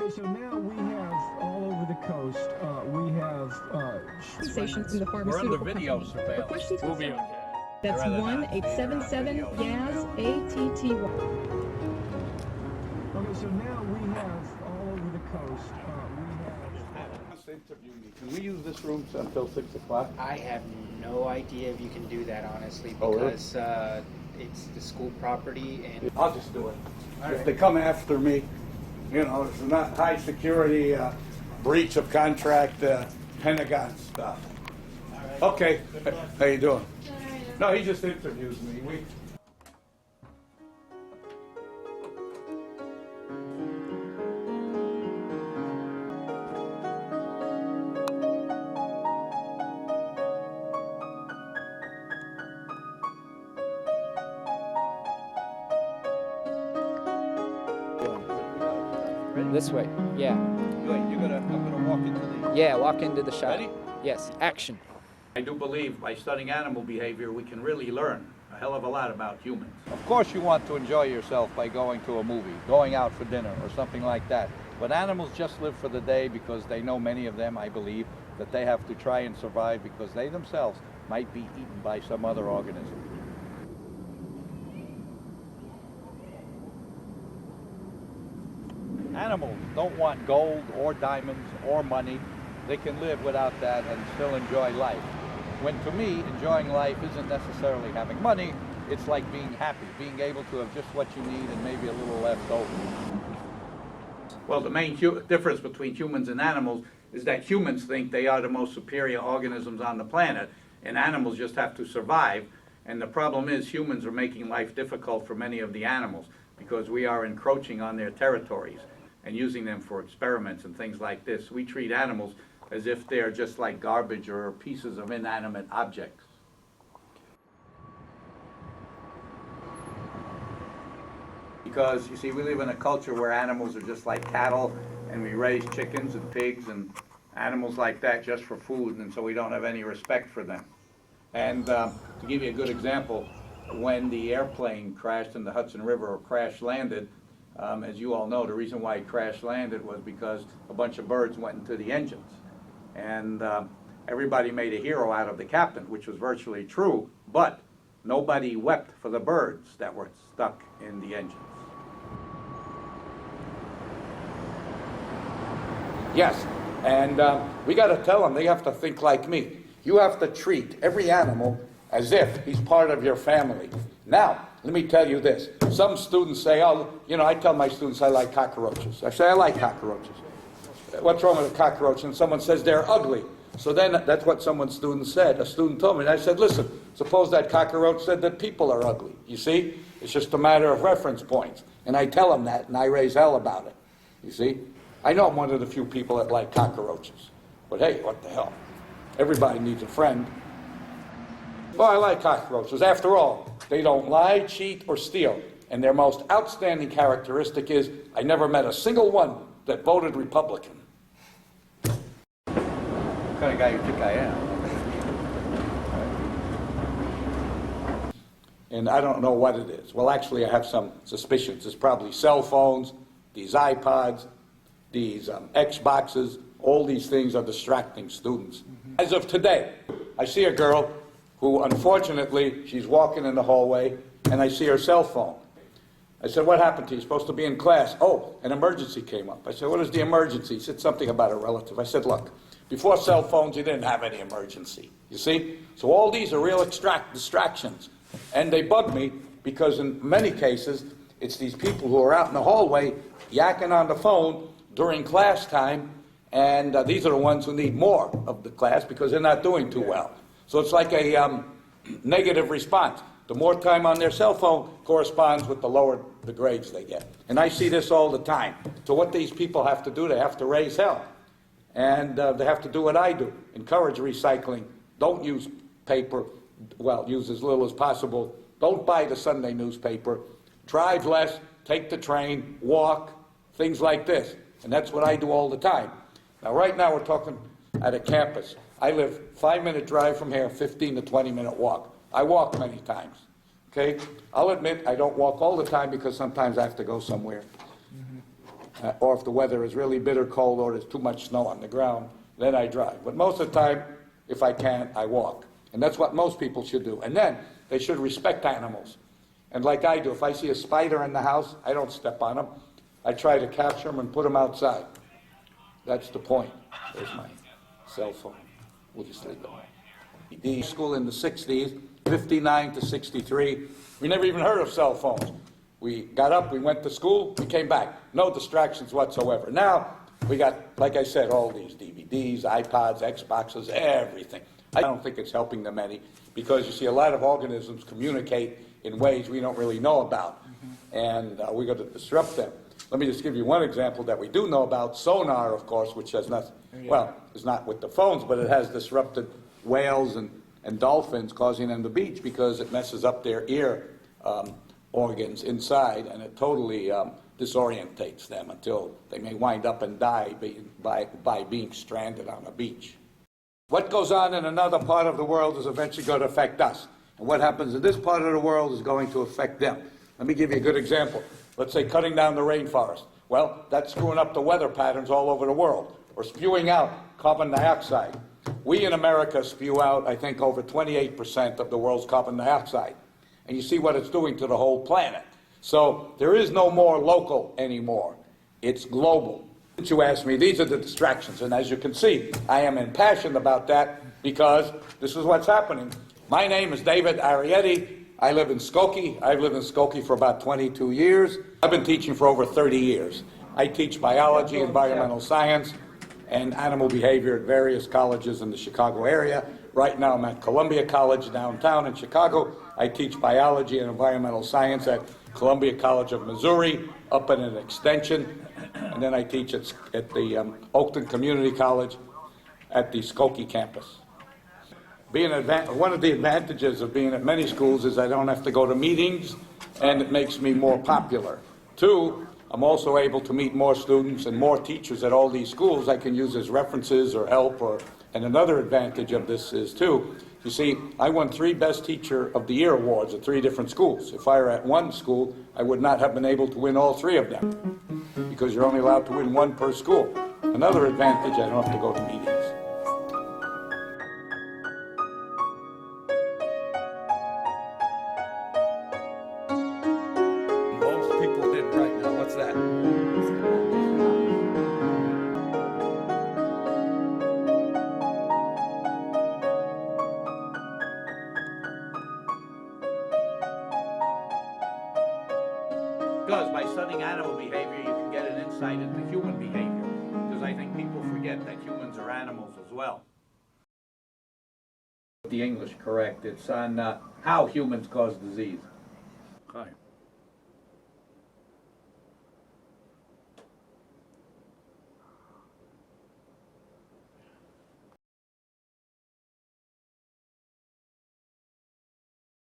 Okay, so now we have all over the coast, we have stations in the pharmaceutical We're under video company. surveillance. For questions We'll be concerning- okay. That's I'd rather not. 1-877-YAZ-ATTY. Okay, so now we have all over the coast, we have... Interview me. Can we use this room until 6 o'clock? I have no idea if you can do that, honestly, Oh, really? because it's the school property and... I'll just do it. If they come after me, you know, it's not high security, breach of contract, Pentagon stuff. Okay. How you doing? No, he just interviews me. This way, yeah. Wait, I'm gonna walk into the... Yeah, walk into the shop. Ready? Yes, action. I do believe by studying animal behavior, we can really learn a hell of a lot about humans. Of course you want to enjoy yourself by going to a movie, going out for dinner or something like that. But animals just live for the day because they know, many of them, I believe, that they have to try and survive because they themselves might be eaten by some other organism. Animals don't want gold or diamonds or money. They can live without that and still enjoy life. When to me, enjoying life isn't necessarily having money, it's like being happy, being able to have just what you need and maybe a little left over. Well, the main difference between humans and animals is that humans think they are the most superior organisms on the planet, and animals just have to survive. And the problem is humans are making life difficult for many of the animals because we are encroaching on their territories and using them for experiments and things like this. We treat animals as if they're just like garbage or pieces of inanimate objects. Because, you see, we live in a culture where animals are just like cattle, and we raise chickens and pigs and animals like that just for food, and so we don't have any respect for them. And to give you a good example, when the airplane crashed in the Hudson River, or crash landed, as you all know, the reason why it crash landed was because a bunch of birds went into the engines. And everybody made a hero out of the captain, which was virtually true, but nobody wept for the birds that were stuck in the engines. Yes, and we got to tell them they have to think like me. You have to treat every animal as if he's part of your family. Now, let me tell you this. Some students say, oh, you know, I tell my students I like cockroaches. I say I like cockroaches. What's wrong with a cockroach? And someone says they're ugly. So then that's what someone student said. A student told me, and I said, listen, suppose that cockroach said that people are ugly. You see? It's just a matter of reference points. And I tell them that, and I raise hell about it. You see? I know I'm one of the few people that like cockroaches. But hey, what the hell? Everybody needs a friend. Well, I like cockroaches. After all, they don't lie, cheat, or steal. And their most outstanding characteristic is, I never met a single one that voted Republican. What kind of guy you think I am? And I don't know what it is. Well, actually, I have some suspicions. It's probably cell phones, these iPods, these Xboxes. All these things are distracting students. As of today, I see a girl who, unfortunately, she's walking in the hallway, and I see her cell phone. I said, what happened to you? You're supposed to be in class. Oh, an emergency came up. I said, what is the emergency? He said something about a relative. I said, look, before cell phones, you didn't have any emergency. You see? So all these are real distractions. And they bug me because in many cases, it's these people who are out in the hallway yakking on the phone during class time, and these are the ones who need more of the class because they're not doing too well. So it's like a negative response. The more time on their cell phone corresponds with the lower the grades they get. And I see this all the time. So what these people have to do, they have to raise hell. And they have to do what I do, encourage recycling. Don't use paper. Well, use as little as possible. Don't buy the Sunday newspaper. Drive less, take the train, walk, things like this. And that's what I do all the time. Now, right now we're talking at a campus. I live 5-minute drive from here, 15 to 20-minute walk. I walk many times, okay? I'll admit I don't walk all the time because sometimes I have to go somewhere. or if the weather is really bitter cold or there's too much snow on the ground, then I drive. But most of the time, if I can, I walk. And that's what most people should do. And then they should respect animals. And like I do, if I see a spider in the house, I don't step on them. I try to capture them and put them outside. That's the point. There's my cell phone. We'll just leave it. The school in the 60s, 59 to 63, we never even heard of cell phones. We got up, we went to school, we came back. No distractions whatsoever. Now, we got, like I said, all these DVDs, iPods, Xboxes, everything. I don't think it's helping them any, because you see a lot of organisms communicate in ways we don't really know about, and we're going to disrupt them. Let me just give you one example that we do know about. Sonar, of course, which has not, well, it's not with the phones, but it has disrupted whales and dolphins, causing them to beach because it messes up their ear organs inside, and it totally disorientates them until they may wind up and die by being stranded on a beach. What goes on in another part of the world is eventually going to affect us. And what happens in this part of the world is going to affect them. Let me give you a good example. Let's say cutting down the rainforest. Well, that's screwing up the weather patterns all over the world. Or spewing out carbon dioxide. We in America spew out, I think, over 28% of the world's carbon dioxide. And you see what it's doing to the whole planet. So there is no more local anymore. It's global. Since you asked me, these are the distractions. And as you can see, I am impassioned about that because this is what's happening. My name is David Arieti. I live in Skokie. I've lived in Skokie for about 22 years. I've been teaching for over 30 years. I teach biology, environmental science, and animal behavior at various colleges in the Chicago area. Right now I'm at Columbia College downtown in Chicago. I teach biology and environmental science at Columbia College of Missouri, up in an extension. And then I teach at the Oakton Community College at the Skokie campus. One of the advantages of being at many schools is I don't have to go to meetings, and it makes me more popular. Two, I'm also able to meet more students and more teachers at all these schools I can use as references or help. And another advantage of this is, too, you see, I won 3 Best Teacher of the Year awards at 3 different schools. If I were at one school, I would not have been able to win all 3 of them, because you're only allowed to win 1 per school. Another advantage, I don't have to go to meetings. Most people did right now. What's that? Because by studying animal behavior, you can get an insight into human behavior. Because I think people forget that humans are animals as well. The English correct. It's on how humans cause disease. Okay.